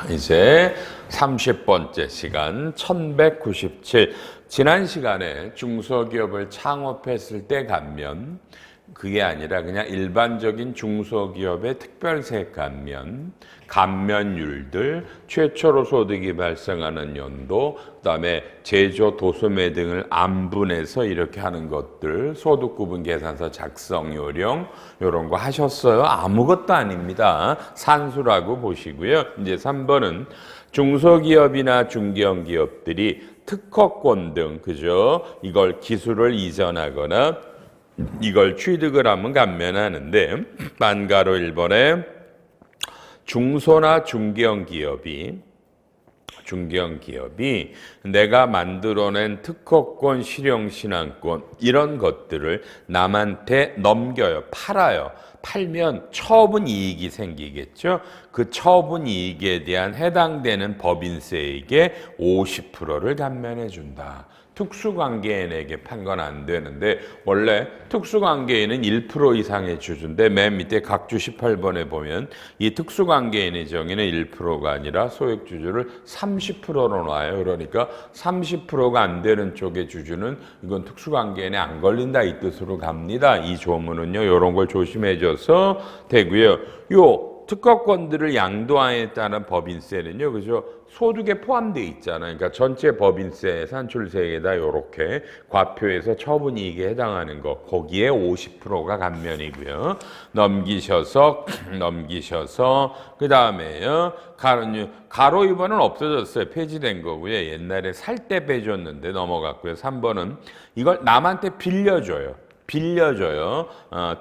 이제 30번째 시간 1197. 지난 시간에 중소기업을 창업했을 때 감면, 그게 아니라 그냥 일반적인 중소기업의 특별세 감면, 감면율들, 최초로 소득이 발생하는 연도, 그다음에 제조, 도소매 등을 안분해서 이렇게 하는 것들, 소득구분 계산서 작성 요령 이런 거 하셨어요? 아무것도 아닙니다. 산수라고 보시고요. 이제 3번은 중소기업이나 중견기업들이 특허권 등, 그죠? 이걸 기술을 이전하거나 이걸 취득을 하면 감면하는데, 만가로 1번에 중소나 중견기업이 내가 만들어낸 특허권, 실용신앙권 이런 것들을 남한테 넘겨요. 팔아요. 팔면 처분 이익이 생기겠죠. 그 처분 이익에 대한 해당되는 법인세에게 50%를 감면해 준다. 특수관계인에게 판 건 안 되는데, 원래 특수관계인은 1% 이상의 주주인데 맨 밑에 각주 18번에 보면 이 특수관계인의 정의는 1%가 아니라 소액주주를 30%로 놔요. 그러니까 30%가 안 되는 쪽의 주주는 이건 특수관계인에 안 걸린다 이 뜻으로 갑니다. 이 조문은요. 이런 걸 조심해 줘서 되고요. 요 특허권들을 양도하에 따른 법인세는요, 그죠? 소득에 포함되어 있잖아요. 그러니까 전체 법인세, 산출세에다 이렇게 과표해서 처분이익에 해당하는 거, 거기에 50%가 감면이고요. 넘기셔서 그 다음에요. 가로 2번은 없어졌어요. 폐지된 거고요. 옛날에 살 때 빼줬는데 넘어갔고요. 3번은 이걸 남한테 빌려줘요.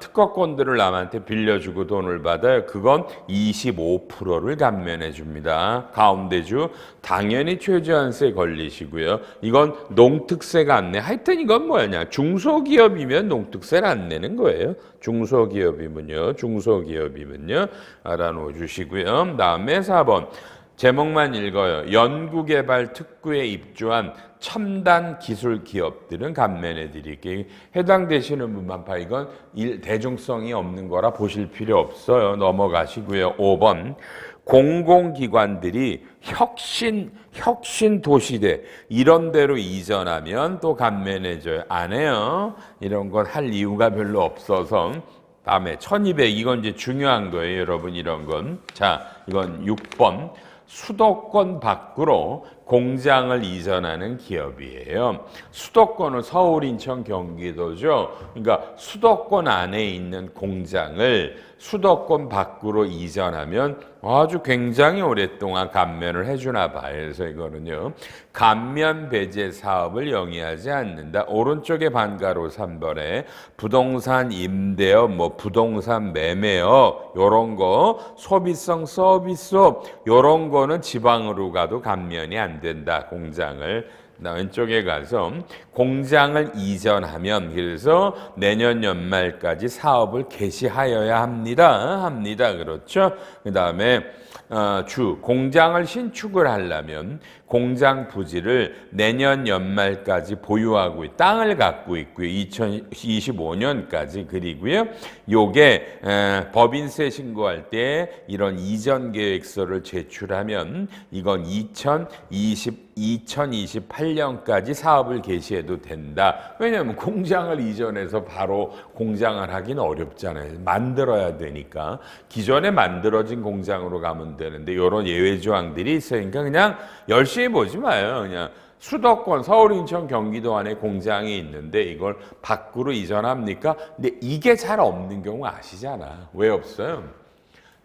특허권들을 남한테 빌려주고 돈을 받아요. 그건 25%를 감면해 줍니다. 가운데주 당연히 최저한세 걸리시고요. 이건 농특세가 안 내. 하여튼 이건 뭐냐? 중소기업이면 농특세를 안 내는 거예요. 중소기업이면요. 알아놓아 주시고요. 다음에 4번. 제목만 읽어요. 연구개발 특구에 입주한 첨단 기술 기업들은 감면해 드릴게요. 해당되시는 분만 봐. 이건 대중성이 없는 거라 보실 필요 없어요. 넘어가시고요. 5번. 공공기관들이 혁신 도시대 이런 데로 이전하면 또 감면해줘요. 안 해요. 이런 건 할 이유가 별로 없어서. 다음에 1200. 이건 이제 중요한 거예요. 여러분 이런 건. 자, 이건 6번. 수도권 밖으로 공장을 이전하는 기업이에요. 수도권은 서울, 인천, 경기도죠. 그러니까 수도권 안에 있는 공장을 수도권 밖으로 이전하면 아주 굉장히 오랫동안 감면을 해주나 봐요. 그래서 이거는요. 감면 배제 사업을 영위하지 않는다. 오른쪽에 반가로 3번에 부동산 임대업, 부동산 매매업 요런 거, 소비성 서비스업 요런 거는 지방으로 가도 감면이 안 된다. 공장을. 왼쪽에 가서 공장을 이전하면, 그래서 내년 연말까지 사업을 개시하여야 합니다. 그렇죠? 그 다음에 공장을 신축을 하려면 공장 부지를 내년 연말까지 보유하고 땅을 갖고 있고요. 2025년까지. 그리고요. 요게 법인세 신고할 때 이런 이전 계획서를 제출하면 이건 2028년까지 사업을 개시해도 된다. 왜냐하면 공장을 이전해서 바로 공장을 하기는 어렵잖아요. 만들어야 되니까. 기존에 만들어진 공장으로 가면 되는데 이런 예외 조항들이 있으니까 그냥 열심히 보지 마요. 그냥 수도권, 서울, 인천, 경기도 안에 공장이 있는데 이걸 밖으로 이전합니까? 근데 이게 잘 없는 경우 아시잖아. 왜 없어요?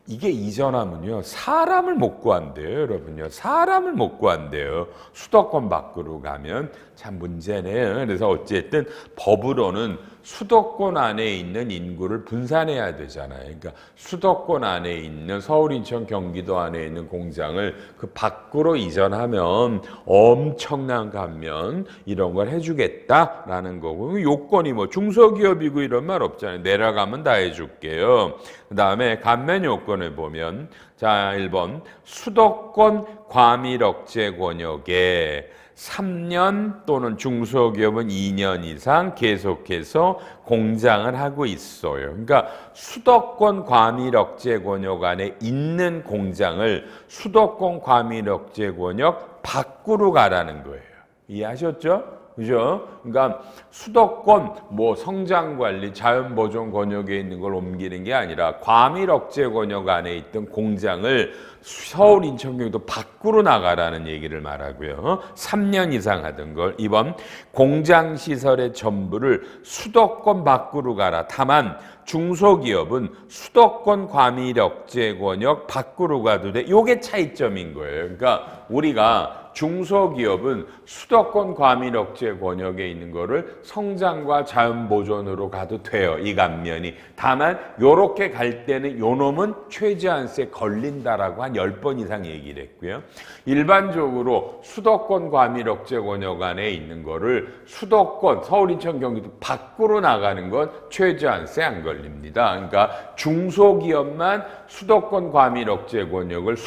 이게 이전하면요. 사람을 못 구한대요, 여러분요. 사람을 못 구한대요. 수도권 밖으로 가면 참 문제네요. 그래서 어쨌든 법으로는 수도권 안에 있는 인구를 분산해야 되잖아요. 그러니까 수도권 안에 있는 서울, 인천, 경기도 안에 있는 공장을 그 밖으로 이전하면 엄청난 감면 이런 걸 해주겠다라는 거고, 요건이 중소기업이고 이런 말 없잖아요. 내려가면 다 해줄게요. 그 다음에 감면 요건을 보면, 자, 1번 수도권 과밀 억제 권역에 3년 또는 중소기업은 2년 이상 계속해서 공장을 하고 있어요. 그러니까 수도권 과밀억제 권역 안에 있는 공장을 수도권 과밀억제 권역 밖으로 가라는 거예요. 이해하셨죠? 그죠? 그러니까 수도권 성장관리 자연보존 권역에 있는 걸 옮기는 게 아니라 과밀억제 권역 안에 있던 공장을 서울, 인천, 경기도 밖으로 나가라는 얘기를 말하고요. 3년 이상 하던 걸 이번 공장시설의 전부를 수도권 밖으로 가라. 다만 중소기업은 수도권 과밀억제 권역 밖으로 가도 돼. 요게 차이점인 거예요. 그러니까 우리가 중소기업은 수도권 과밀억제 권역에 있는 거를 성장과 자연보존으로 가도 돼요. 이 감면이. 다만 요렇게 갈 때는 요 놈은 최저한세 걸린다라고 한 10번 이상 얘기를 했고요. 일반적으로 수도권 과밀억제 권역 안에 있는 거를 수도권, 서울, 인천, 경기도 밖으로 나가는 건 최저한세 안 걸립니다. 그러니까 중소기업만 수도권 과밀억제 권역을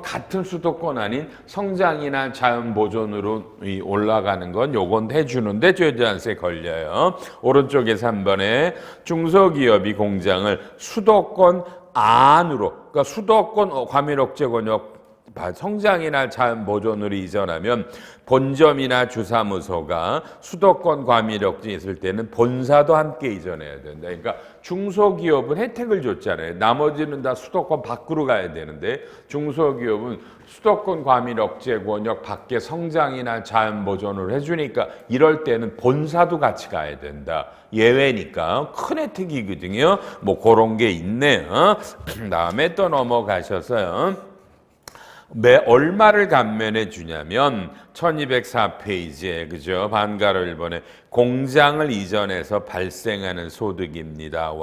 같은 수도권 아닌 성장이나 자연보존으로 올라가는 건 요건 해주는데 최저한세 걸려요. 오른쪽에 3번에 중소기업이 공장을 수도권 안으로, 그러니까 수도권 과밀억제 권역 성장이나 자연보존으로 이전하면 본점이나 주사무소가 수도권 과밀억제에 있을 때는 본사도 함께 이전해야 된다. 그러니까 중소기업은 혜택을 줬잖아요. 나머지는 다 수도권 밖으로 가야 되는데 중소기업은 수도권 과밀억제 권역 밖에 성장이나 자연보존을 해주니까 이럴 때는 본사도 같이 가야 된다. 예외니까 큰 혜택이거든요. 그런 게 있네요. 다음에 또 넘어가셔서요. 얼마를 감면해 주냐면 1204페이지에 그죠? 반가로 1번에 공장을 이전해서 발생하는 소득입니다.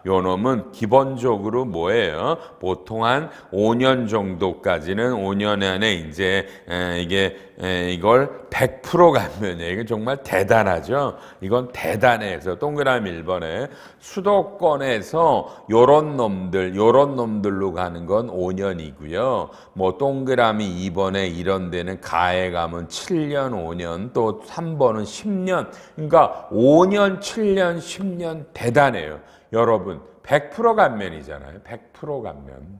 요 놈은 기본적으로 뭐예요? 보통 한 5년 정도까지는 5년 안에 이제 이걸 100% 감면이에요. 이건 정말 대단하죠? 이건 대단해서 동그라미 1번에 수도권에서 요런 놈들로 가는 건 5년이고요. 동그라미 2번에 이런 데는 가에 가면 7년, 5년, 또 3번은 10년. 그러니까 5년, 7년, 10년 대단해요. 여러분 100% 감면이잖아요. 100% 감면.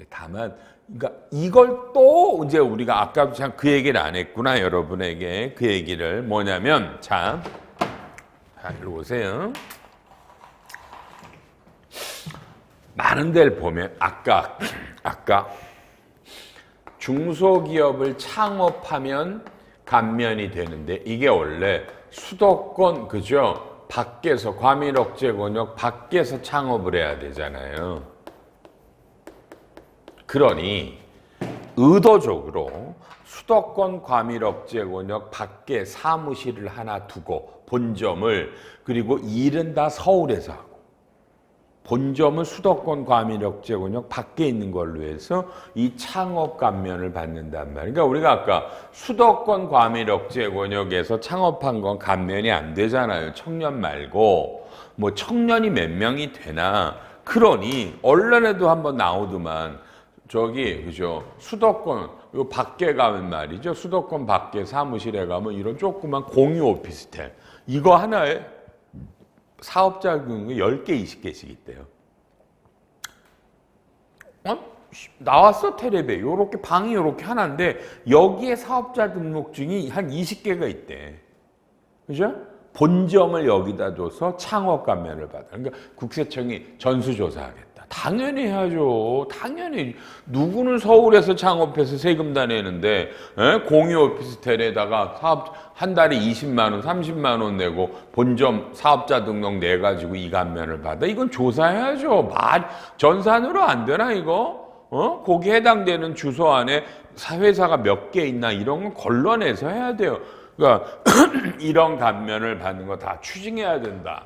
다만 그러니까 이걸 또 이제 우리가 아까도 참 그 얘기를 안 했구나. 여러분에게 그 얘기를 뭐냐면 자 이리 오세요. 많은 데를 보면 아까 중소기업을 창업하면 감면이 되는데 이게 원래 수도권 그죠? 밖에서 과밀억제 권역 밖에서 창업을 해야 되잖아요. 그러니 의도적으로 수도권 과밀억제 권역 밖에 사무실을 하나 두고 본점을 그리고 일은 다 서울에서 하고 본점은 수도권 과밀억제 권역 밖에 있는 걸로 해서 이 창업 감면을 받는단 말이에요. 그러니까 우리가 아까 수도권 과밀억제 권역에서 창업한 건 감면이 안 되잖아요. 청년 말고 청년이 몇 명이 되나. 그러니 언론에도 한번 나오더만 그죠? 수도권 요 밖에 가면 말이죠. 수도권 밖에 사무실에 가면 이런 조그만 공유 오피스텔 이거 하나에 사업자 등록이 10개, 20개씩 있대요. 나왔어, 텔레비에. 요렇게 방이 요렇게 하나인데, 여기에 사업자 등록증이 한 20개가 있대. 그죠? 본점을 여기다 둬서 창업 감면을 받아. 그러니까 국세청이 전수조사하겠다. 당연히 해야죠. 당연히. 누구는 서울에서 창업해서 세금 다 내는데 공유 오피스텔에다가 사업 한 달에 20만 원, 30만 원 내고 본점 사업자 등록 내가지고 이 감면을 받아. 이건 조사해야죠. 전산으로 안 되나 이거? 거기에 해당되는 주소 안에 회사가 몇 개 있나 이런 건 걸러내서 해야 돼요. 그러니까 이런 감면을 받는 거 다 추징해야 된다.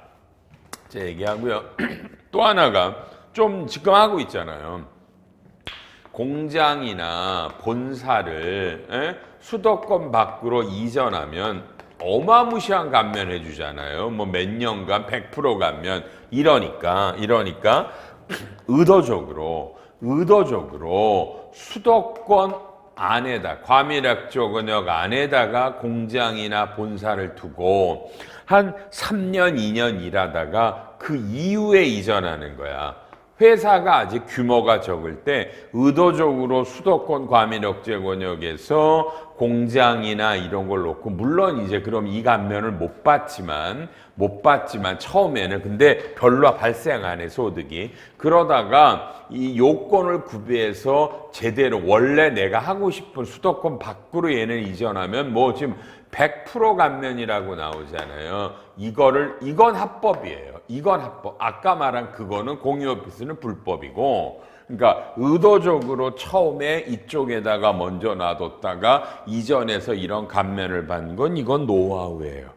제 얘기하고요. 또 하나가 좀 지금 하고 있잖아요. 공장이나 본사를 수도권 밖으로 이전하면 어마무시한 감면 해주잖아요. 몇 년간 100% 감면. 이러니까 의도적으로 수도권 안에다 과밀약조 권역 안에다가 공장이나 본사를 두고 한 3년, 2년 일하다가 그 이후에 이전하는 거야. 회사가 아직 규모가 적을 때 의도적으로 수도권 과밀억제 권역에서 공장이나 이런 걸 놓고 물론 이제 그럼 이 감면을 못 받지만 처음에는 근데 별로 발생 안 해 소득이 그러다가 이 요건을 구비해서 제대로 원래 내가 하고 싶은 수도권 밖으로 얘는 이전하면 뭐 지금 100% 감면이라고 나오잖아요. 이건 합법이에요. 이건 합법. 아까 말한 그거는 공유오피스는 불법이고 그러니까 의도적으로 처음에 이쪽에다가 먼저 놔뒀다가 이전해서 이런 감면을 받는 건 이건 노하우예요.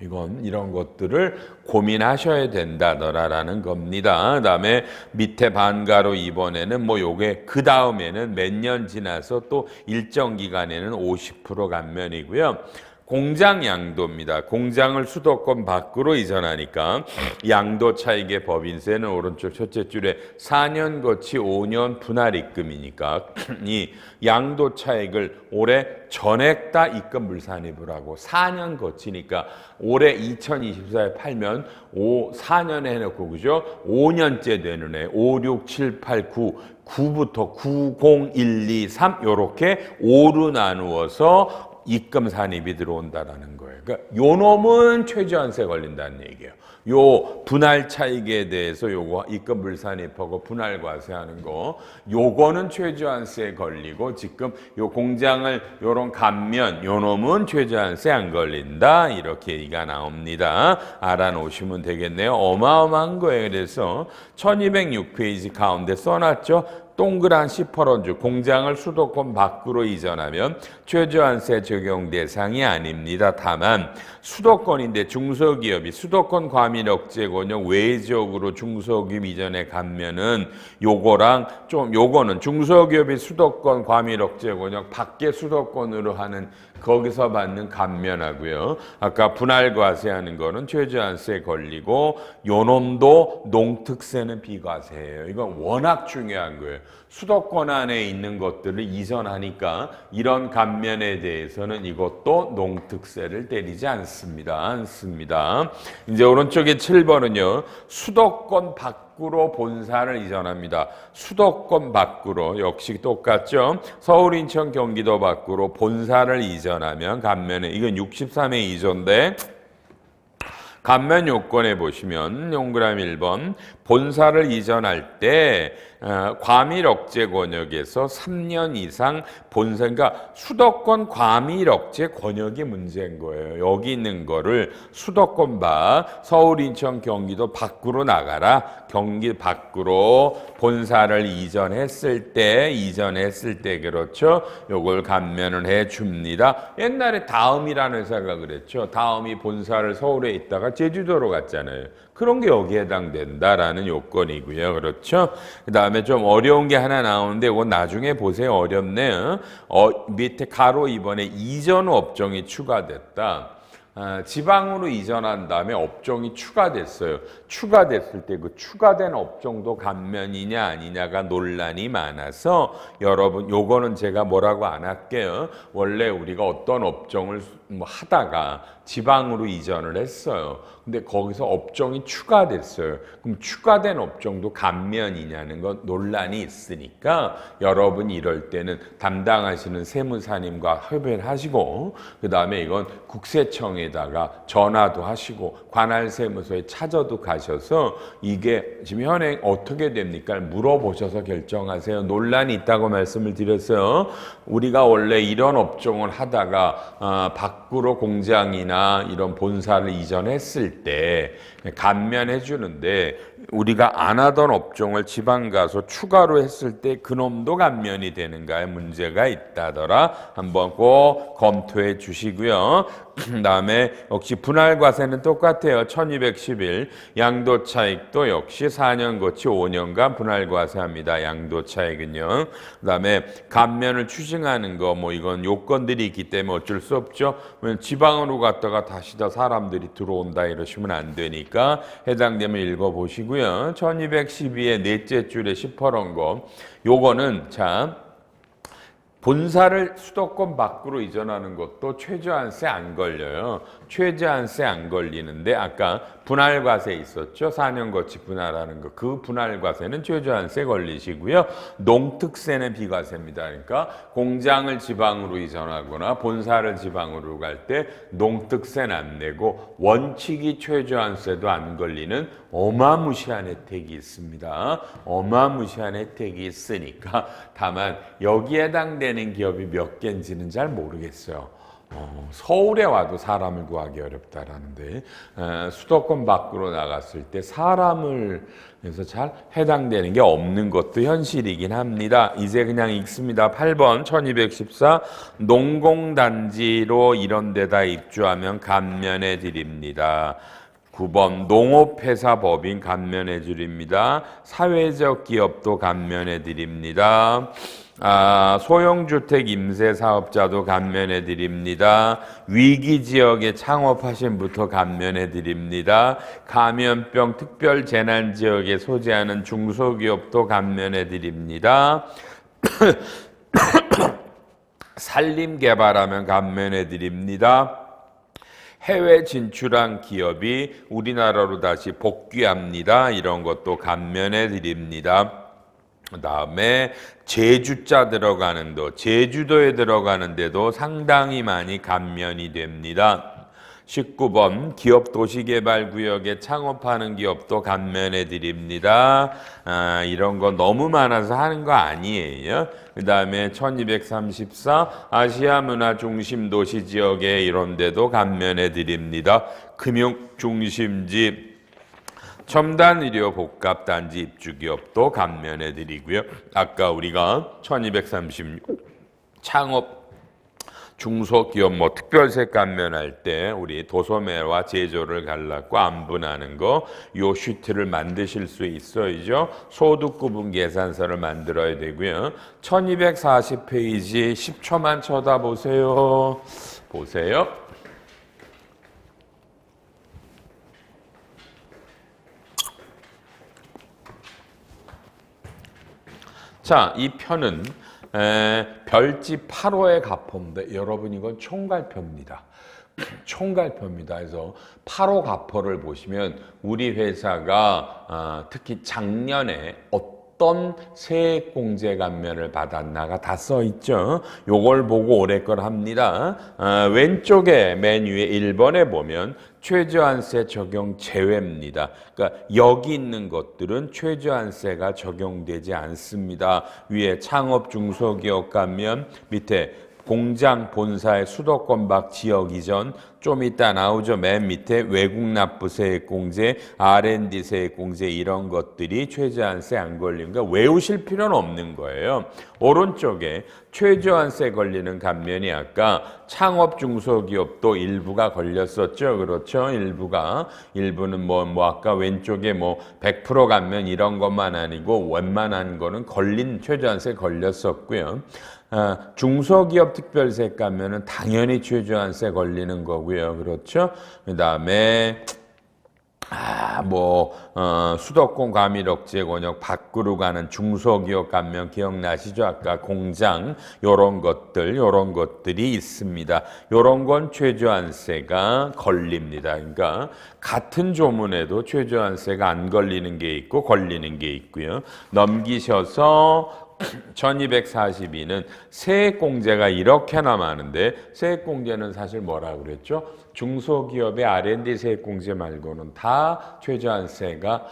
이런 것들을 고민하셔야 된다더라라는 겁니다. 그다음에 밑에 반가로 이번에는 뭐 요게 그 다음에는 몇 년 지나서 또 일정 기간에는 50% 감면이고요. 공장 양도입니다. 공장을 수도권 밖으로 이전하니까 양도 차익의 법인세는 오른쪽 첫째 줄에 4년 거치 5년 분할 입금이니까 이 양도 차익을 올해 전액 다 입금 물산입을 하고 4년 거치니까 올해 2024에 팔면 4년에 해놓고 그죠? 5년째 되는 애 5, 6, 7, 8, 9 9부터 9, 0, 1, 2, 3 요렇게 5로 나누어서 입금 산입이 들어온다라는 거예요. 그러니까 요 놈은 최저한세 걸린다는 얘기예요. 요 분할 차익에 대해서 요거 입금 불산입하고 분할 과세하는 거 요거는 최저한세 걸리고 지금 요 공장을 요런 감면 요 놈은 최저한세 안 걸린다 이렇게 얘기가 나옵니다. 알아놓으시면 되겠네요. 어마어마한 거예요. 그래서 1206페이지 가운데 써놨죠. 동그란 시퍼런주 공장을 수도권 밖으로 이전하면 최저한세 적용 대상이 아닙니다. 다만 수도권인데 중소기업이 수도권 과밀억제 권역 외적으로 중소기업 이전에 가면은 요거는 중소기업이 수도권 과밀억제 권역 밖에 수도권으로 하는 거기서 받는 감면하고요. 아까 분할과세하는 거는 최저한세 걸리고 요놈도 농특세는 비과세예요. 이건 워낙 중요한 거예요. 수도권 안에 있는 것들을 이전하니까 이런 감면에 대해서는 이것도 농특세를 때리지 않습니다. 이제 오른쪽에 7번은요. 수도권 밖으로 본사를 이전합니다. 수도권 밖으로 역시 똑같죠. 서울, 인천, 경기도 밖으로 본사를 이전하면 감면에 이건 63회 이전인데 감면 요건에 보시면 동그라미 1번 본사를 이전할 때 과밀억제 권역에서 3년 이상 본사 그러니까 수도권 과밀억제 권역이 문제인 거예요. 여기 있는 거를 수도권 밖 서울, 인천, 경기도 밖으로 나가라. 경기 밖으로 본사를 이전했을 때 그렇죠. 요걸 감면을 해 줍니다. 옛날에 다음이라는 회사가 그랬죠. 다음이 본사를 서울에 있다가 제주도로 갔잖아요. 그런 게 여기에 해당된다라는 요건이고요. 그렇죠? 그 다음에 좀 어려운 게 하나 나오는데 이건 나중에 보세요. 어렵네요. 밑에 가로 2번에 이전 업종이 추가됐다. 지방으로 이전한 다음에 업종이 추가됐어요. 추가됐을 때 그 추가된 업종도 감면이냐 아니냐가 논란이 많아서 여러분 요거는 제가 뭐라고 안 할게요. 원래 우리가 어떤 업종을 하다가 지방으로 이전을 했어요. 근데 거기서 업종이 추가됐어요. 그럼 추가된 업종도 감면이냐는 건 논란이 있으니까 여러분이 이럴 때는 담당하시는 세무사님과 협의를 하시고 그 다음에 이건 국세청에다가 전화도 하시고 관할세무서에 찾아도 가셔서 이게 지금 현행 어떻게 됩니까? 물어보셔서 결정하세요. 논란이 있다고 말씀을 드렸어요. 우리가 원래 이런 업종을 하다가 밖으로 공장이나 이런 본사를 이전했을 때 감면해 주는데 우리가 안 하던 업종을 지방 가서 추가로 했을 때 그놈도 감면이 되는가에 문제가 있다더라. 한번 꼭 검토해 주시고요. 그다음에 역시 분할과세는 똑같아요. 1211 양도차익도 역시 4년 거치 5년간 분할과세합니다. 양도차익은요. 그다음에 감면을 추징하는 거 뭐 이건 요건들이 있기 때문에 어쩔 수 없죠. 지방으로 갔다가 다시 다 사람들이 들어온다 이러시면 안 되니까 해당되면 읽어보시고요. 1212의 넷째 줄에 시퍼런 거 요거는 자 본사를 수도권 밖으로 이전하는 것도 최저한세 안 걸려요. 최저한세 안 걸리는데 아까 분할과세 있었죠. 4년 거치 분할하는 거. 그 분할과세는 최저한세 걸리시고요. 농특세는 비과세입니다. 그러니까 공장을 지방으로 이전하거나 본사를 지방으로 갈 때 농특세는 안 내고 원칙이 최저한세도 안 걸리는 어마무시한 혜택이 있습니다. 어마무시한 혜택이 있으니까 다만 여기에 해당되는 기업이 몇 개인지는 잘 모르겠어요. 서울에 와도 사람을 구하기 어렵다라는데 수도권 밖으로 나갔을 때 사람을 해서 잘 해당되는 게 없는 것도 현실이긴 합니다. 이제 그냥 읽습니다. 8번 1214 농공단지로 이런 데다 입주하면 감면해 드립니다. 9번 농업회사 법인 감면해 드립니다. 사회적 기업도 감면해 드립니다. 소형주택 임대사업자도 감면해 드립니다. 위기지역에 창업하신 분부터 감면해 드립니다. 감염병 특별재난지역에 소재하는 중소기업도 감면해 드립니다. 산림개발하면 감면해 드립니다. 해외 진출한 기업이 우리나라로 다시 복귀합니다. 이런 것도 감면해 드립니다. 그 다음에 제주자 들어가는 데, 제주도에 들어가는 데도 상당히 많이 감면이 됩니다. 19번 기업 도시개발구역에 창업하는 기업도 감면해 드립니다. 이런 거 너무 많아서 하는 거 아니에요. 그 다음에 1234 아시아 문화 중심 도시 지역에 이런 데도 감면해 드립니다. 금융 중심지 첨단 의료 복합 단지 입주 기업도 감면해 드리고요. 아까 우리가 1236 창업 중소기업 특별세 감면할 때 우리 도소매와 제조를 갈라고 안분하는 거 요 쉬트를 만드실 수 있어야죠. 소득구분 계산서를 만들어야 되고요. 1240페이지 10초만 쳐다보세요. 보세요. 자, 이 편은 별지 8호의 가포인데 여러분 이건 총괄표입니다. 총괄표입니다. 그래서 8호 가포를 보시면 우리 회사가 특히 작년에 어떤 세액공제 감면을 받았나가 다 써있죠. 요걸 보고 올해 걸 합니다. 왼쪽에 맨 위에 1번에 보면 최저한세 적용 제외입니다. 그러니까 여기 있는 것들은 최저한세가 적용되지 않습니다. 위에 창업 중소기업 감면, 밑에 공장 본사의 수도권 밖 지역 이전, 좀 이따 나오죠. 맨 밑에 외국 납부 세액 공제, R&D 세액 공제 이런 것들이 최저한세 안 걸리는 거 외우실 필요는 없는 거예요. 오른쪽에 최저한세 걸리는 감면이 아까 창업 중소기업도 일부가 걸렸었죠. 그렇죠. 일부는 뭐 아까 왼쪽에 100% 감면 이런 것만 아니고 웬만한 거는 걸린 최저한세 걸렸었고요. 중소기업 특별세 감면은 당연히 최저한세 걸리는 거고요. 그렇죠? 그 다음에 수도권 과밀 억제 권역 밖으로 가는 중소기업 감면 기억나시죠? 아까 공장 요런 것들이 있습니다. 요런 건 최저한세가 걸립니다. 그러니까 같은 조문에도 최저한세가 안 걸리는 게 있고 걸리는 게 있고요. 넘기셔서 1242는 세액공제가 이렇게나 많은데 세액공제는 사실 뭐라 그랬죠? 중소기업의 R&D 세액공제 말고는 다 최저한세가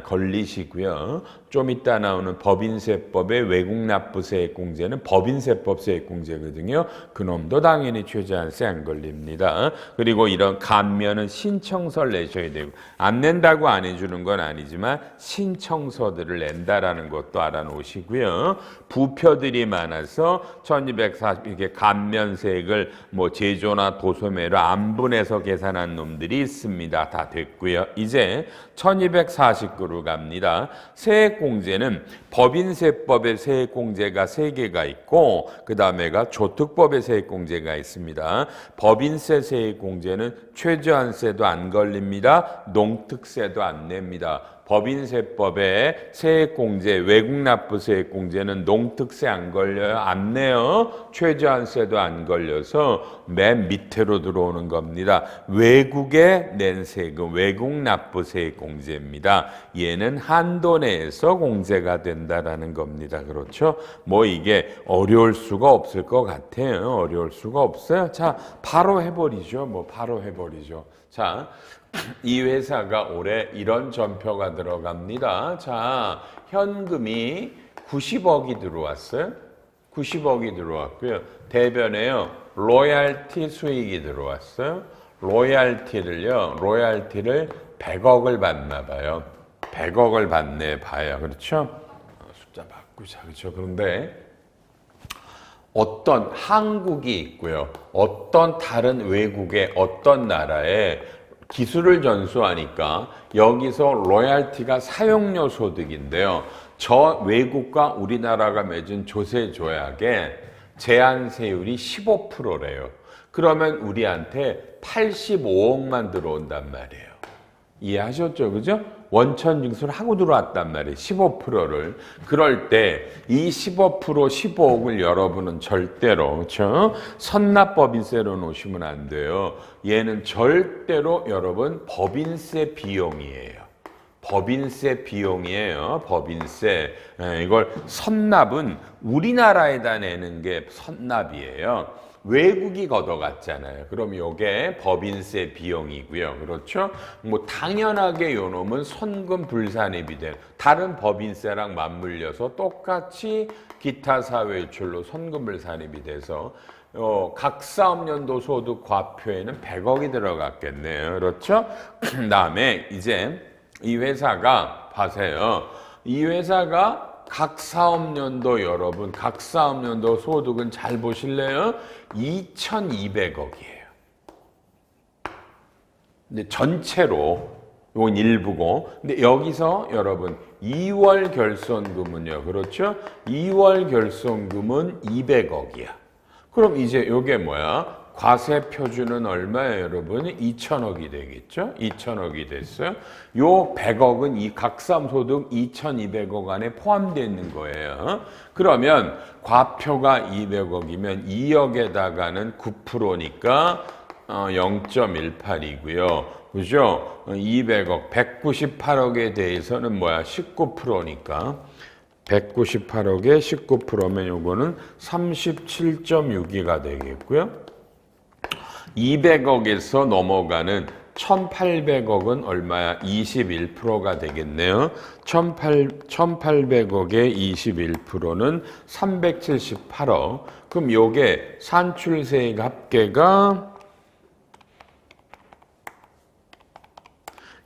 걸리시고요. 좀 이따 나오는 법인세법의 외국납부세액공제는 법인세법 세액공제거든요. 그놈도 당연히 최저한세 안 걸립니다. 그리고 이런 감면은 신청서를 내셔야 되고 안 낸다고 안 해주는 건 아니지만 신청서들을 낸다라는 것도 알아놓으시고요. 부표들이 많아서 1240 이게 감면세액을 제조나 도소매로 안분해서 계산한 놈들이 있습니다. 다 됐고요. 이제 1249로 갑니다. 세액공제는 법인세법의 세액공제가 3개가 있고 그 다음에가 조특법의 세액공제가 있습니다. 법인세 세액공제는 최저한세도 안 걸립니다. 농특세도 안 냅니다. 법인세법에 세액공제, 외국납부 세액공제는 농특세 안 걸려요. 안 내요. 최저한세도 안 걸려서 맨 밑으로 들어오는 겁니다. 외국에 낸 세금, 외국납부 세액공제입니다. 얘는 한도 내에서 공제가 된다라는 겁니다. 그렇죠? 뭐 이게 어려울 수가 없을 것 같아요. 어려울 수가 없어요. 자, 바로 해버리죠. 뭐 바로 해버리죠. 자, 이 회사가 올해 이런 전표가 들어갑니다. 자, 현금이 90억이 들어왔어요. 90억이 들어왔고요. 대변에요. 로얄티 수익이 들어왔어요. 로얄티를 100억을 받나 봐요. 100억을 받네 봐요. 그렇죠? 숫자 바꾸자. 그렇죠? 그런데 어떤 한국이 있고요. 어떤 다른 외국의 어떤 나라에 기술을 전수하니까 여기서 로얄티가 사용료 소득인데요. 저 외국과 우리나라가 맺은 조세 조약에 제한세율이 15%래요. 그러면 우리한테 85억만 들어온단 말이에요. 이해하셨죠? 그죠? 원천 징수를 하고 들어왔단 말이에요. 15%를. 그럴 때 이 15%, 15억을 여러분은 절대로, 그렇죠? 선납법인세로 놓으시면 안 돼요. 얘는 절대로 여러분 법인세 비용이에요. 법인세 비용이에요. 법인세. 이걸 선납은 우리나라에다 내는 게 선납이에요. 외국이 걷어갔잖아요. 그럼 요게 법인세 비용이고요. 그렇죠? 뭐 당연하게 요 놈은 선금 불산입이 돼요. 다른 법인세랑 맞물려서 똑같이 기타 사회유출로 선금 불산입이 돼서 각 사업연도 소득 과표에는 100억이 들어갔겠네요. 그렇죠? 그 다음에 이제 이 회사가 봐세요. 이 회사가 각 사업연도 여러분, 각 사업연도 소득은 잘 보실래요? 2,200억이에요. 근데 전체로 이건 일부고, 근데 여기서 여러분 2월 결손금은요, 그렇죠? 2월 결손금은 200억이야. 그럼 이제 요게 뭐야? 과세 표준은 얼마예요, 여러분? 2,000억이 되겠죠? 2,000억이 됐어요. 요 100억은 이 각사소득 2,200억 안에 포함되어 있는 거예요. 그러면 과표가 200억이면 2억에다가는 9%니까 0.18이고요. 그죠? 200억, 198억에 대해서는 뭐야? 19%니까. 198억에 19%면 요거는 37.62가 되겠고요. 200억에서 넘어가는 1,800억은 얼마야? 21%가 되겠네요. 1,800억의 21%는 378억. 그럼 요게 산출세액 합계가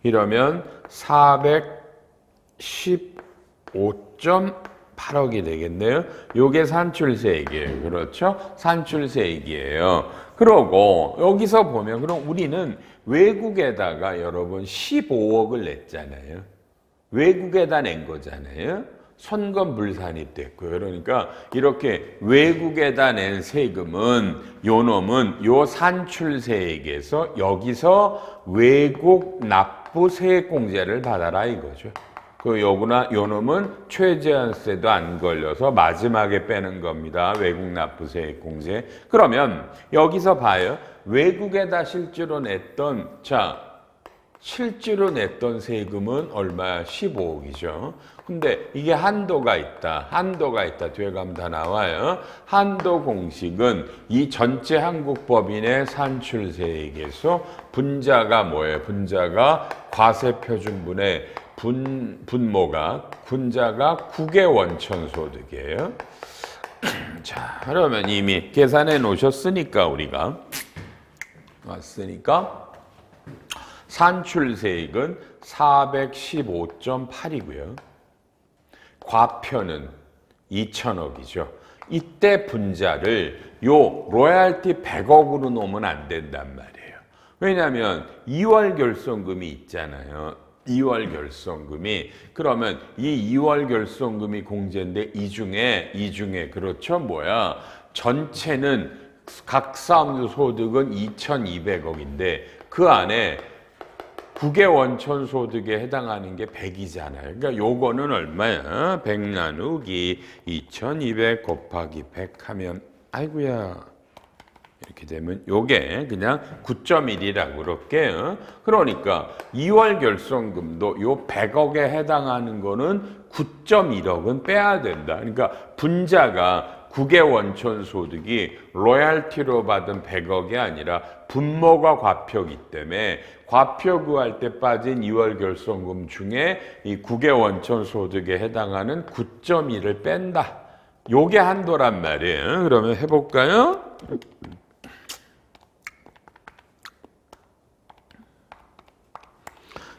이러면 415.8억이 되겠네요. 요게 산출세액이에요. 그렇죠? 산출세액이에요. 그러고 여기서 보면 그럼 우리는 외국에다가 여러분 15억을 냈잖아요. 외국에다 낸 거잖아요. 선검불산이 됐고요. 그러니까 이렇게 외국에다 낸 세금은 요 놈은 요 산출세액에서 여기서 외국 납부 세액공제를 받아라 이거죠. 그 요구나 요 놈은 최저한세도 안 걸려서 마지막에 빼는 겁니다. 외국 납부세액 공제. 그러면 여기서 봐요. 외국에다 실제로 냈던 실제로 냈던 세금은 얼마야? 15억이죠. 근데 이게 한도가 있다. 한도가 있다. 뒤에 가면 다 나와요. 한도 공식은 이 전체 한국 법인의 산출세액에서 분자가 뭐예요? 분자가 과세표준분의 분자가 국외 원천소득이에요. 자, 그러면 이미 계산해 놓으셨으니까 우리가 왔으니까 산출세액은 415.8이고요. 과표는 2,000억이죠. 이때 분자를 요 로얄티 100억으로 놓으면 안 된단 말이에요. 왜냐하면 2월 결손금이 있잖아요. 2월 결손금이 그러면 이 2월 결손금이 공제인데 이 중에 그렇죠 뭐야 전체는 각 사업주 소득은 2,200억인데 그 안에 국외 원천 소득에 해당하는 게 100이잖아요. 그러니까 요거는 얼마야? 100 나누기 2200 곱하기 100 하면 아이고야. 이렇게 되면 요게 그냥 9.1이라고 그럴게요. 그러니까 2월 결손금도 요 100억에 해당하는 거는 9.1억은 빼야 된다. 그러니까 분자가 국외 원천 소득이 로얄티로 받은 100억이 아니라 분모가 과표기 때문에 과표 구할 때 빠진 2월 결손금 중에 이 국외 원천 소득에 해당하는 9.1을 뺀다. 요게 한도란 말이에요. 그러면 해볼까요?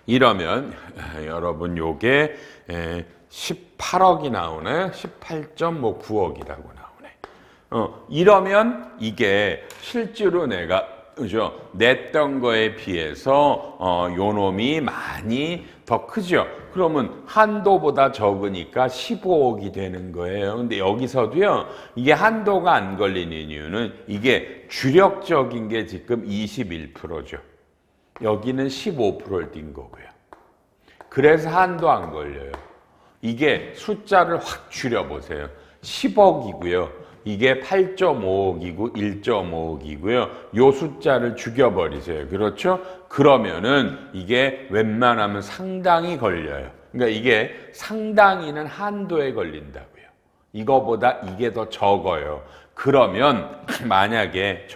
이러면 여러분 요게 18억이 나오네. 18.9억이라고 나오네. 이러면 이게 실제로 내가 그죠? 냈던 거에 비해서 요 놈이 많이 더 크죠. 그러면 한도보다 적으니까 15억이 되는 거예요. 근데 여기서도요. 이게 한도가 안 걸리는 이유는 이게 주력적인 게 지금 21%죠. 여기는 15%를 띈 거고요. 그래서 한도 안 걸려요. 이게 숫자를 확 줄여보세요. 10억이고요. 이게 8.5억이고 1.5억이고요. 요 숫자를 죽여버리세요. 그렇죠? 그러면은 이게 웬만하면 상당히 걸려요. 그러니까 이게 상당히는 한도에 걸린다고요. 이거보다 이게 더 적어요. 그러면 만약에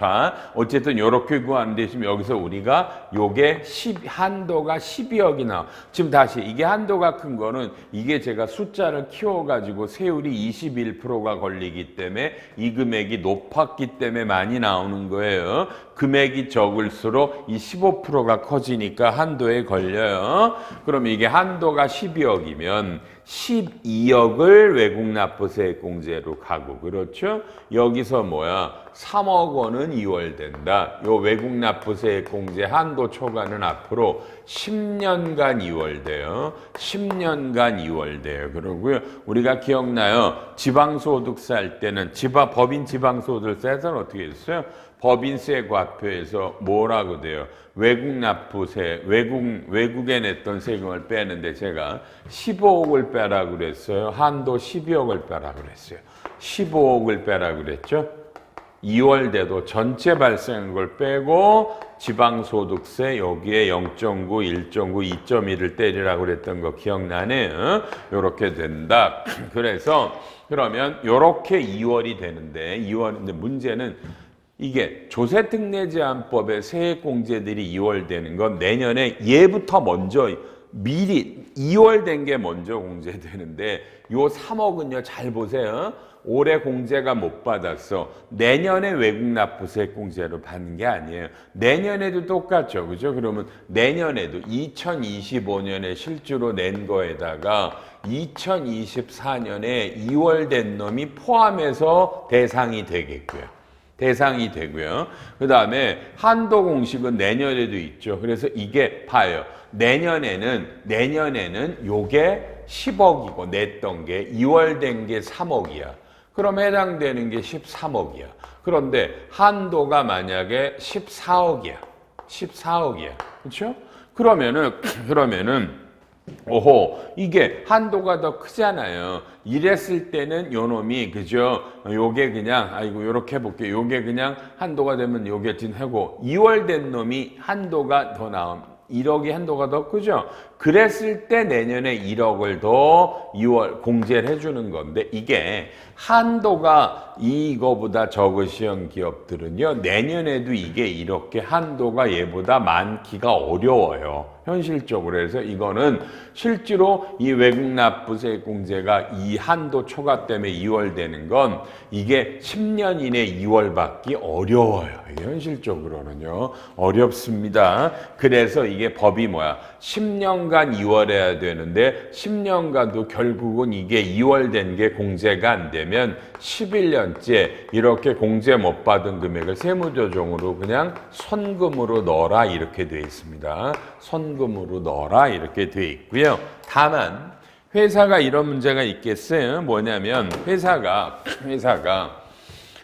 어쨌든 요렇게 구하는데 지금 여기서 우리가 요게 한도가 12억이 나와. 지금 다시 이게 한도가 큰 거는 이게 제가 숫자를 키워가지고 세율이 21%가 걸리기 때문에 이 금액이 높았기 때문에 많이 나오는 거예요. 금액이 적을수록 이 15%가 커지니까 한도에 걸려요. 그럼 이게 한도가 12억이면 12억을 외국납부세액공제로 가고 그렇죠? 여기서 뭐야? 3억 원은 2월 된다. 요 외국납부세액공제 한도 초과는 앞으로 10년간 2월 돼요. 10년간 2월 돼요. 그러고요. 우리가 기억나요? 지방소득세 할 때는 법인 지방소득세에서는 어떻게 했어요? 법인세 과표에서 뭐라고 돼요? 외국납부세, 외국에 냈던 세금을 빼는데 제가 15억을 빼라고 그랬어요. 한도 12억을 빼라고 그랬어요. 15억을 빼라고 그랬죠. 2월 돼도 전체 발생한 걸 빼고 지방소득세 여기에 0.9, 1.9, 2.1을 때리라고 그랬던 거 기억나네요. 요렇게 된다. 그래서 그러면 요렇게 2월이 되는데 2월인데 문제는 이게 조세특례제한법의 세액공제들이 2월 되는 건 내년에 얘부터 먼저 미리 2월 된 게 먼저 공제되는데 요 3억은요 잘 보세요. 올해 공제가 못 받았어. 내년에 외국납부세 공제로 받는 게 아니에요. 내년에도 똑같죠. 그죠? 그러면 내년에도 2025년에 실주로 낸 거에다가 2024년에 2월 된 놈이 포함해서 대상이 되겠고요. 대상이 되고요. 그 다음에 한도 공식은 내년에도 있죠. 그래서 이게 봐요. 내년에는 요게 10억이고 냈던 게 2월 된 게 3억이야. 그럼 해당되는 게 13억이야. 그런데 한도가 만약에 14억이야. 14억이야. 그렇죠? 그러면은 오호, 이게 한도가 더 크잖아요. 이랬을 때는 요 놈이, 그죠? 요게 그냥, 아이고, 요렇게 해볼게요. 요게 그냥 한도가 되면 요게 하고, 2월 된 놈이 한도가 더 나옴. 1억이 한도가 더 크죠? 그랬을 때 내년에 1억을 더 2월 공제를 해주는 건데 이게 한도가 이거보다 적으시는 기업들은요. 내년에도 이게 이렇게 한도가 얘보다 많기가 어려워요. 현실적으로. 해서 이거는 실제로 이 외국납부세 공제가 이 한도 초과 때문에 2월 되는 건 이게 10년 이내 2월 받기 어려워요. 이게 현실적으로는요. 어렵습니다. 그래서 이게 법이 뭐야? 10년간 2월 해야 되는데 10년간도 결국은 이게 2월 된 게 공제가 안 되면 11년째 이렇게 공제 못 받은 금액을 세무조정으로 그냥 선금으로 넣어라 이렇게 되어 있습니다. 선금으로 넣어라 이렇게 되어 있고요. 다만 회사가 이런 문제가 있겠어요. 뭐냐면 회사가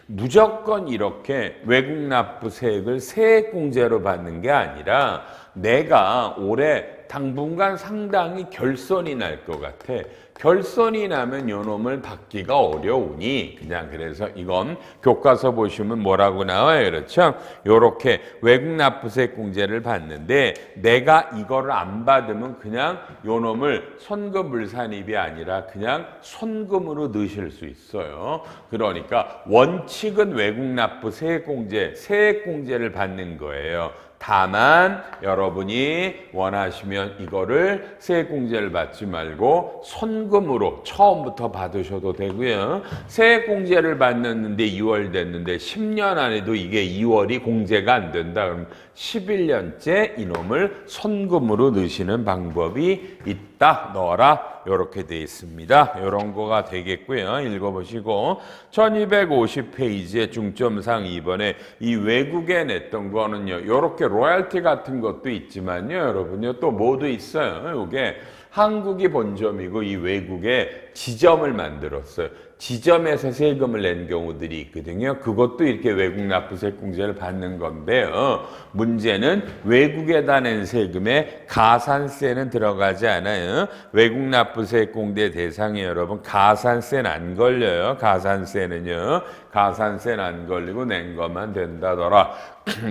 무조건 이렇게 외국 납부세액을 세액공제로 받는 게 아니라 내가 올해 당분간 상당히 결손이 날 것 같아. 결손이 나면 요놈을 받기가 어려우니 그냥 그래서 이건 교과서 보시면 뭐라고 나와요. 그렇죠? 요렇게 외국 납부세 공제를 받는데 내가 이거를 안 받으면 그냥 요놈을 선금 물산입이 아니라 그냥 손금으로 넣으실 수 있어요. 그러니까 원칙은 외국 납부세 공제, 세액 공제를 받는 거예요. 다만 여러분이 원하시면 이거를 세액공제를 받지 말고 손금으로 처음부터 받으셔도 되고요. 세액공제를 받는데 2월 됐는데 10년 안에도 이게 2월이 공제가 안 된다. 그럼 11년째 이놈을 손금으로 넣으시는 방법이 있다. 넣어라. 이렇게 돼 있습니다. 이런 거가 되겠고요. 읽어보시고 1250페이지의 중점상 2번에 이 외국에 냈던 거는요. 이렇게 로얄티 같은 것도 있지만요. 여러분요. 또 뭐도 있어요. 이게 한국이 본점이고 이 외국에 지점을 만들었어요. 지점에서 세금을 낸 경우들이 있거든요. 그것도 이렇게 외국 납부세 공제를 받는 건데요. 문제는 외국에다 낸 세금에 가산세는 들어가지 않아요. 외국 납부세 공제 대상에 여러분 가산세는 안 걸려요. 가산세는요. 가산세는 안 걸리고 낸 것만 된다더라.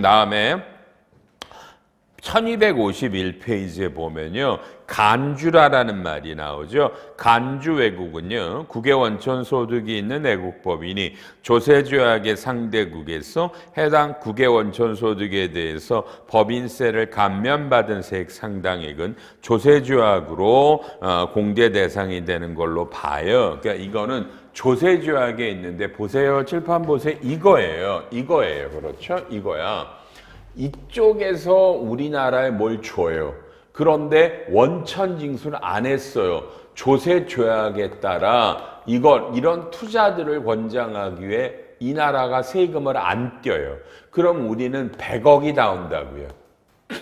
다음에 1251페이지에 보면요. 간주라라는 말이 나오죠. 간주 외국은요. 국외 원천 소득이 있는 외국법인이 조세조약의 상대국에서 해당 국외 원천 소득에 대해서 법인세를 감면받은 세액 상당액은 조세조약으로 공제 대상이 되는 걸로 봐요. 그러니까 이거는 조세조약에 있는데 보세요. 칠판 보세요. 이거예요. 그렇죠? 이거야. 이쪽에서 우리나라에 뭘 줘요. 그런데 원천 징수를 안 했어요. 조세 조약에 따라 이런 투자들을 권장하기 위해 이 나라가 세금을 안 떼요. 그럼 우리는 100억이 나온다고요.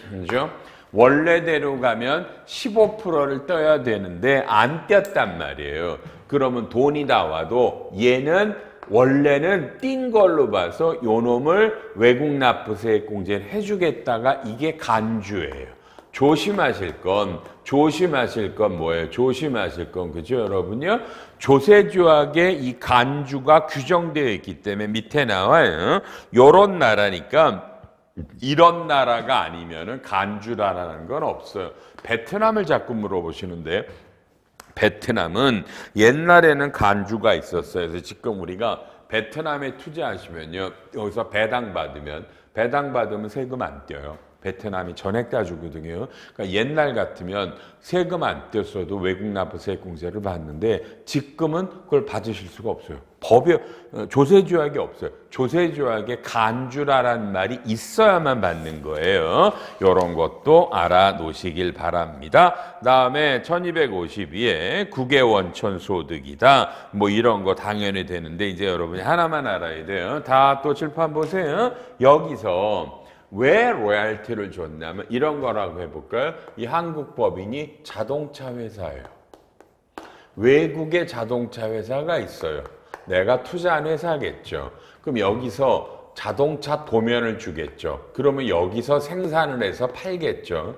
그죠? 원래대로 가면 15%를 떼야 되는데 안 뗐단 말이에요. 그러면 돈이 나와도 얘는 원래는 띈 걸로 봐서 요놈을 외국 납부세 공제를 해주겠다가 이게 간주예요. 조심하실 건 뭐예요? 조심하실 건 그죠 여러분요? 조세조약에 이 간주가 규정되어 있기 때문에 밑에 나와요. 요런 나라니까 이런 나라가 아니면은 간주라는 건 없어요. 베트남을 자꾸 물어보시는데 베트남은 옛날에는 간주가 있었어요. 그래서 지금 우리가 베트남에 투자하시면요. 여기서 배당 받으면 세금 안 떼요. 베트남이 전액 다 주거든요. 그러니까 옛날 같으면 세금 안 떼었어도 외국 납부세 공제를 받는데 지금은 그걸 받으실 수가 없어요. 법에 조세조약이 없어요. 조세조약에 간주라라는 말이 있어야만 받는 거예요. 이런 것도 알아놓으시길 바랍니다. 다음에 1252에 국외 원천 소득이다. 뭐 이런 거 당연히 되는데 이제 여러분이 하나만 알아야 돼요. 다 또 칠판 보세요. 여기서 왜 로얄티를 줬냐면 이런 거라고 해볼까요? 이 한국 법인이 자동차 회사예요. 외국에 자동차 회사가 있어요. 내가 투자한 회사겠죠. 그럼 여기서 자동차 도면을 주겠죠. 그러면 여기서 생산을 해서 팔겠죠.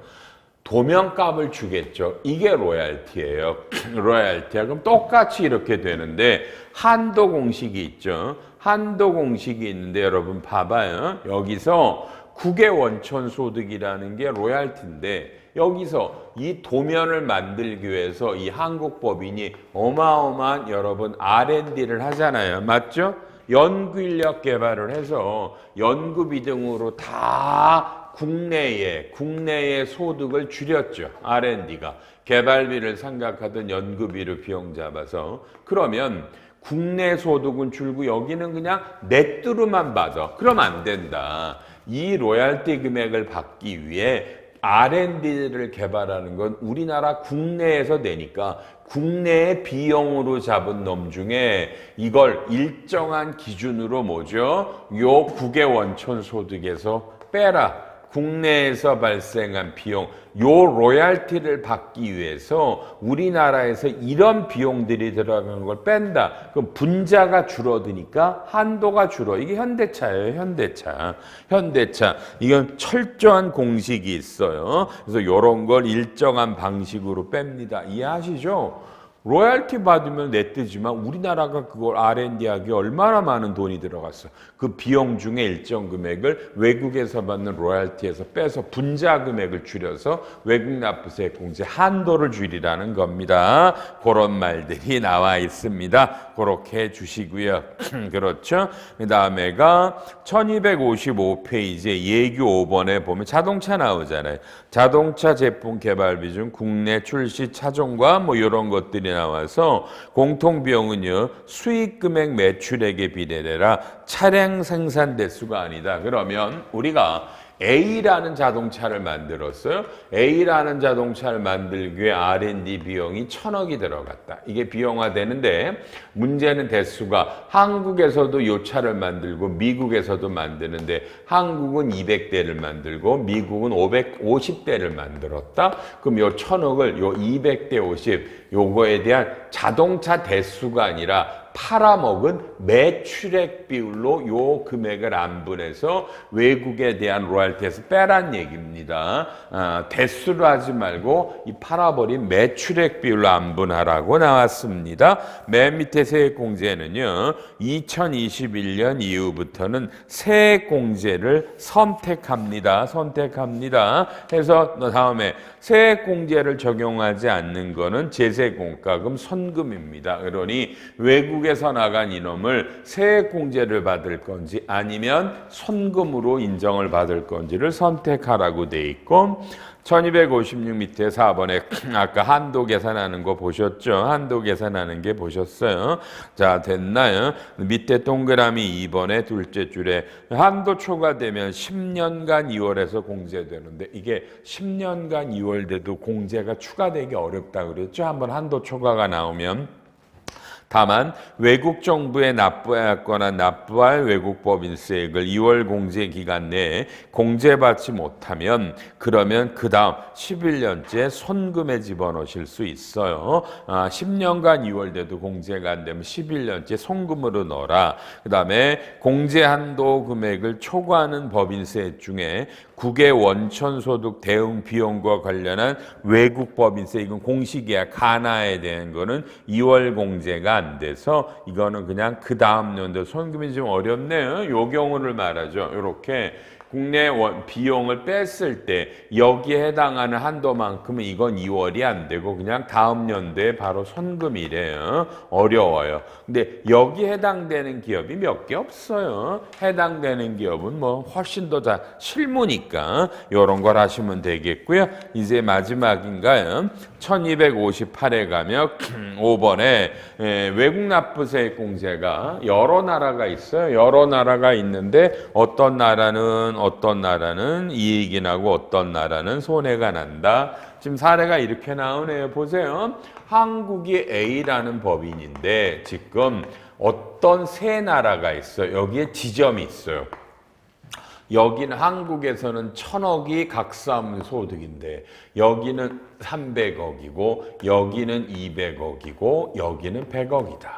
도면값을 주겠죠. 이게 로얄티예요. 로얄티야. 그럼 똑같이 이렇게 되는데 한도 공식이 있죠. 한도 공식이 있는데 여러분 봐봐요. 여기서 국외 원천 소득이라는 게 로얄티인데 여기서 이 도면을 만들기 위해서 이 한국 법인이 어마어마한 여러분 R&D를 하잖아요. 맞죠? 연구인력 개발을 해서 연구비 등으로 다 국내의 소득을 줄였죠. R&D가. 개발비를 생각하던 연구비를 비용 잡아서. 그러면 국내 소득은 줄고 여기는 그냥 넷두루만 받아. 그럼 안 된다. 이 로얄티 금액을 받기 위해 R&D를 개발하는 건 우리나라 국내에서 내니까 국내의 비용으로 잡은 놈 중에 이걸 일정한 기준으로 뭐죠? 요 국외 원천 소득에서 빼라. 국내에서 발생한 비용, 요 로얄티를 받기 위해서 우리나라에서 이런 비용들이 들어가는 걸 뺀다. 그럼 분자가 줄어드니까 한도가 줄어. 이게 현대차예요, 현대차. 현대차. 이건 철저한 공식이 있어요. 그래서 요런 걸 일정한 방식으로 뺍니다. 이해하시죠? 로얄티 받으면 내뜨지만 우리나라가 그걸 R&D하기 얼마나 많은 돈이 들어갔어. 그 비용 중에 일정 금액을 외국에서 받는 로얄티에서 빼서 분자 금액을 줄여서 외국 납부세 공제 한도를 줄이라는 겁니다. 그런 말들이 나와 있습니다. 그렇게 해주시고요. 그렇죠? 그 다음에가 1255페이지 예규 5번에 보면 자동차 나오잖아요. 자동차 제품 개발 비중, 국내 출시 차종과 뭐 이런 것들이 나와서 공통비용은요 수익 금액 매출액에 비례되라 차량 생산 대수가 아니다. 그러면 우리가 A라는 자동차를 만들었어요. A라는 자동차를 만들기 위해 R&D 비용이 1,000억이 들어갔다. 이게 비용화되는데 문제는 대수가 한국에서도 이 차를 만들고 미국에서도 만드는데 한국은 200대를 만들고 미국은 550대를 만들었다. 그럼 요 1,000억을 요 200대 50 요거에 대한 자동차 대수가 아니라 팔아먹은 매출액 비율로 요 금액을 안분해서 외국에 대한 로얄티에서 빼란 얘기입니다. 대수로 하지 말고 이 팔아버린 매출액 비율로 안분하라고 나왔습니다. 맨 밑에 세액공제는요. 2021년 이후부터는 세액공제를 선택합니다. 선택합니다. 해서 다음에 세액공제를 적용하지 않는 거는 제세공과금 선금입니다. 그러니 외국에서 나간 이놈을 세액공제를 받을 건지 아니면 선금으로 인정을 받을 건지를 선택하라고 돼 있고 1256 밑에 4번에 아까 한도 계산하는 거 보셨죠? 한도 계산하는 게 보셨어요? 자, 됐나요? 밑에 동그라미 2번에 둘째 줄에 한도 초과되면 10년간 2월에서 공제되는데 이게 10년간 2월 돼도 공제가 추가되기 어렵다 그랬죠? 한번 한도 초과가 나오면 다만 외국 정부에 납부하였거나 납부할 외국 법인세액을 2월 공제 기간 내에 공제받지 못하면 그러면 그 다음 11년째 손금에 집어넣으실 수 있어요. 10년간 2월 돼도 공제가 안 되면 11년째 손금으로 넣어라. 그 다음에 공제 한도 금액을 초과하는 법인세 중에 국외 원천소득 대응 비용과 관련한 외국 법인세 이건 공식이야. 가나에 대한 거는 2월 공제가 안 돼서 이거는 그냥 그 다음 연도 손금이 좀 어렵네요. 요 경우를 말하죠. 이렇게 국내 비용을 뺐을 때 여기에 해당하는 한도만큼은 이건 2월이 안 되고 그냥 다음 연도에 바로 손금이래요. 어려워요. 근데 여기에 해당되는 기업이 몇 개 없어요. 해당되는 기업은 뭐 훨씬 더 다 실무니까 이런 걸 하시면 되겠고요. 이제 마지막인가요? 1258에 가면 5번에 외국 납부세 공제가 여러 나라가 있어요. 여러 나라가 있는데 어떤 나라는 이익이 나고 어떤 나라는 손해가 난다. 지금 사례가 이렇게 나오네요. 보세요. 한국이 A라는 법인인데 지금 어떤 세 나라가 있어요. 여기에 지점이 있어요. 여기는 한국에서는 1,000억이 각사하면 소득인데 여기는 300억이고 여기는 200억이고 여기는 100억이다.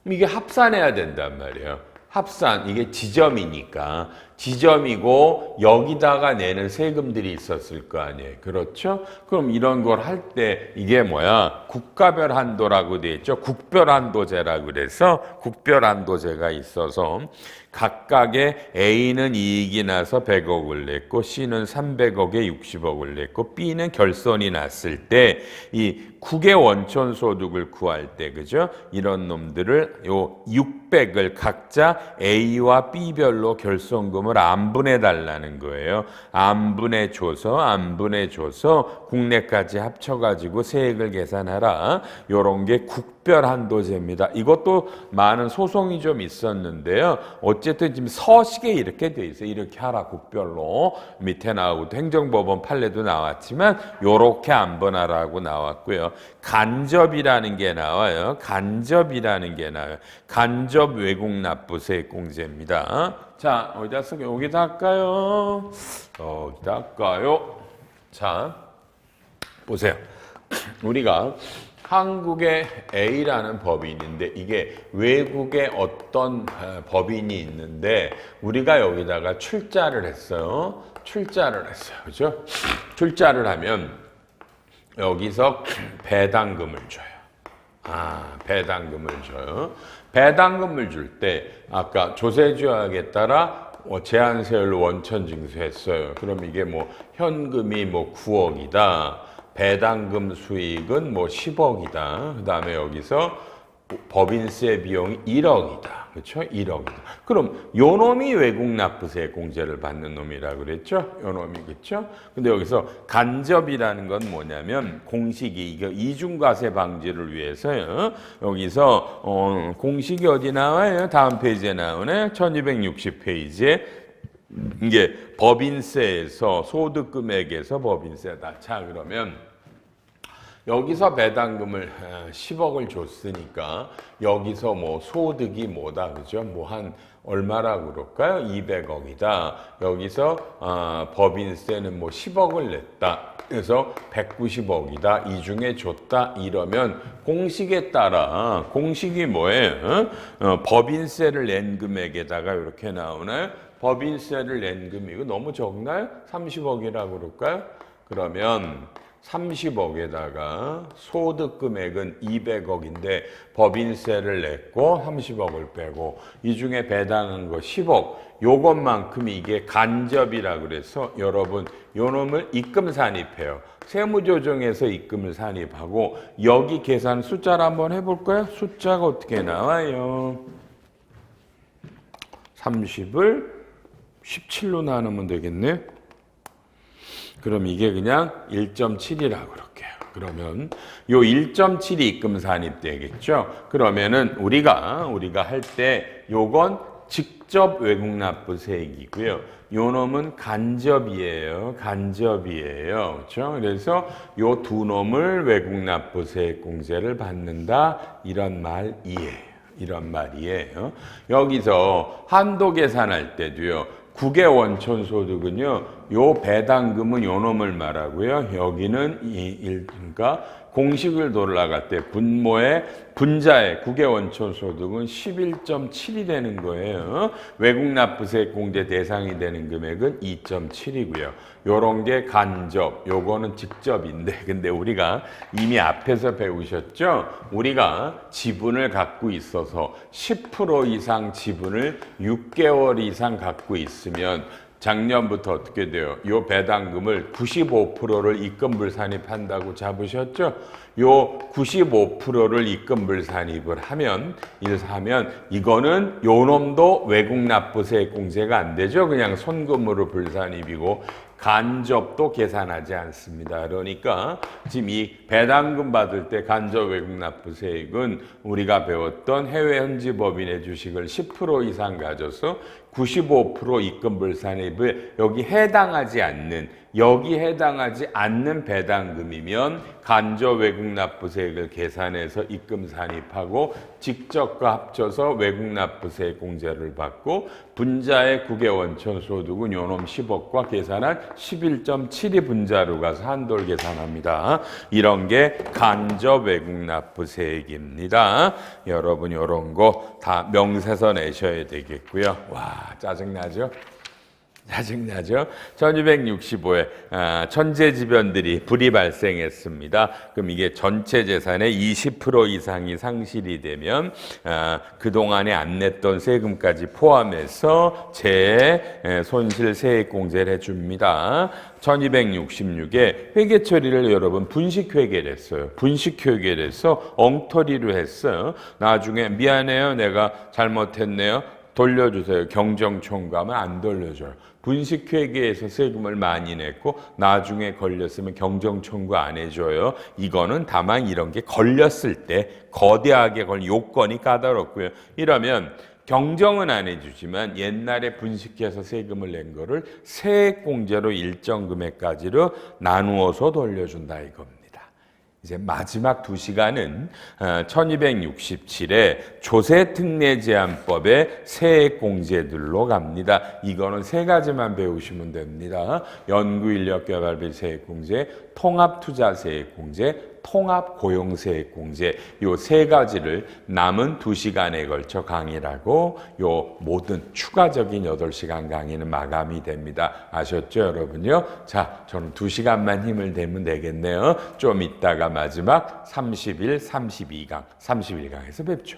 이게 합산해야 된단 말이에요. 합산, 이게 지점이니까 지점이고 여기다가 내는 세금들이 있었을 거 아니에요. 그렇죠? 그럼 이런 걸 할 때 이게 뭐야? 국가별 한도라고 돼 있죠. 국별 한도제라고 그래서 국별 한도제가 있어서 각각의 A는 이익이 나서 100억을 냈고 C는 300억에 60억을 냈고 B는 결손이 났을 때 이 국외 원천 소득을 구할 때 그죠? 이런 놈들을 요 600을 각자 A와 B별로 결손금을 안분해 달라는 거예요. 안분해 줘서 국내까지 합쳐 가지고 세액을 계산하라. 요런 게 국별 한도제입니다. 이것도 많은 소송이 좀 있었는데요. 어쨌든 지금 서식에 이렇게 돼 있어요. 이렇게 하라 국별로. 밑에 나오고 행정법원 판례도 나왔지만 요렇게 안분하라고 나왔고요. 간접이라는 게 나와요. 간접 외국 납부세 공제입니다. 자, 어디다 쓸게요? 여기다 할까요? 여기다 할까요? 자, 보세요. 우리가 한국의 A라는 법인인데 이게 외국의 어떤 법인이 있는데 우리가 여기다가 출자를 했어요. 출자를 했어요. 그죠? 출자를 하면 여기서 배당금을 줘요. 배당금을 줘요. 배당금을 줄 때 아까 조세조약에 따라 제한세율 원천 징수했어요. 그럼 이게 뭐 현금이 뭐 9억이다. 배당금 수익은 뭐 10억이다. 그 다음에 여기서 법인세 비용이 1억이다. 그렇죠? 1억이다. 그럼 요 놈이 외국납부세 공제를 받는 놈이라 그랬죠? 요 놈이 그렇죠? 근데 여기서 간접이라는 건 뭐냐면 공식이 이거 이중과세 방지를 위해서요. 여기서 공식이 어디 나와요? 다음 페이지에 나오네. 1260페이지에 이게 법인세에서 소득금액에서 법인세다. 자, 그러면 여기서 배당금을 10억을 줬으니까 여기서 뭐 소득이 뭐다 그죠? 뭐 한 얼마라고 그럴까요? 200억이다. 여기서 법인세는 뭐 10억을 냈다. 그래서 190억이다. 이 중에 줬다. 이러면 공식에 따라 공식이 뭐예요? 법인세를 낸 금액에다가 이렇게 나오나요? 법인세를 낸 금액이 이거 너무 적나요? 30억이라고 그럴까요? 그러면 30억에다가 소득금액은 200억인데 법인세를 냈고 30억을 빼고 이 중에 배당한 거 10억 요것만큼이 이게 간접이라 그래서 여러분 요 놈을 입금 산입해요. 세무조정에서 입금을 산입하고 여기 계산 숫자를 한번 해볼까요? 숫자가 어떻게 나와요? 30을 17로 나누면 되겠네. 그럼 이게 그냥 1.7이라고 그럴게요. 그러면 요 1.7이 입금 산입되겠죠. 그러면은 우리가 할 때 요건 직접 외국납부세액이고요. 요 놈은 간접이에요. 간접이에요. 그렇죠? 그래서 요 두 놈을 외국납부세액 공제를 받는다 이런 말이에요. 이런 말이에요. 여기서 한도 계산할 때도요. 국외 원천 소득은요. 요 배당금은 요 놈을 말하고요. 여기는 그러니까 공식을 돌아갈 때 분자의 국외 원천 소득은 11.7이 되는 거예요. 외국납부세 공제 대상이 되는 금액은 2.7이고요. 요런 게 간접, 요거는 직접인데 근데 우리가 이미 앞에서 배우셨죠? 우리가 지분을 갖고 있어서 10% 이상 지분을 6개월 이상 갖고 있으면 작년부터 어떻게 돼요? 요 배당금을 95%를 입금불산입한다고 잡으셨죠? 요 95%를 입금불산입을 하면 이거는 요 놈도 외국납부세 공제가 안 되죠. 그냥 손금으로 불산입이고 간접도 계산하지 않습니다. 그러니까 지금 이 배당금 받을 때 간접 외국납부세액은 우리가 배웠던 해외 현지 법인의 주식을 10% 이상 가져서 95% 입금불산입을 여기 해당하지 않는 배당금이면 간접 외국납부세액을 계산해서 입금산입하고 직접과 합쳐서 외국납부세 공제를 받고 분자의 국외 원천 소득은 요놈 10억과 계산한 11.7이 분자로 가서 한도를 계산합니다. 이런 게 간접 외국납부세액입니다. 여러분 이런 거 다 명세서 내셔야 되겠고요. 와 짜증나죠? 짜증나죠? 1265에 천재지변들이 불이 발생했습니다. 그럼 이게 전체 재산의 20% 이상이 상실이 되면 그동안에 안 냈던 세금까지 포함해서 손실세액 공제를 해줍니다. 1266에 회계 처리를 여러분 분식회계를 했어요. 분식회계를 해서 엉터리로 했어요. 나중에 미안해요. 내가 잘못했네요. 돌려주세요. 경정청구하면 안 돌려줘요. 분식회계에서 세금을 많이 냈고 나중에 걸렸으면 경정청구 안 해줘요. 이거는 다만 이런 게 걸렸을 때 거대하게 걸린 요건이 까다롭고요. 이러면 경정은 안 해주지만 옛날에 분식해서 세금을 낸 거를 세액공제로 일정 금액까지로 나누어서 돌려준다 이겁니다. 이제 마지막 2시간은 1267에 조세특례제한법의 세액공제들로 갑니다. 이거는 3가지만 배우시면 됩니다. 연구인력개발비 세액공제, 통합투자세액공제, 통합고용세액공제 요 3가지를 남은 2시간에 걸쳐 강의를 하고 요 모든 추가적인 8시간 강의는 마감이 됩니다. 아셨죠, 여러분요? 자, 저는 2시간만 힘을 내면 되겠네요. 좀 이따가 마지막 31, 32강, 31강에서 뵙죠.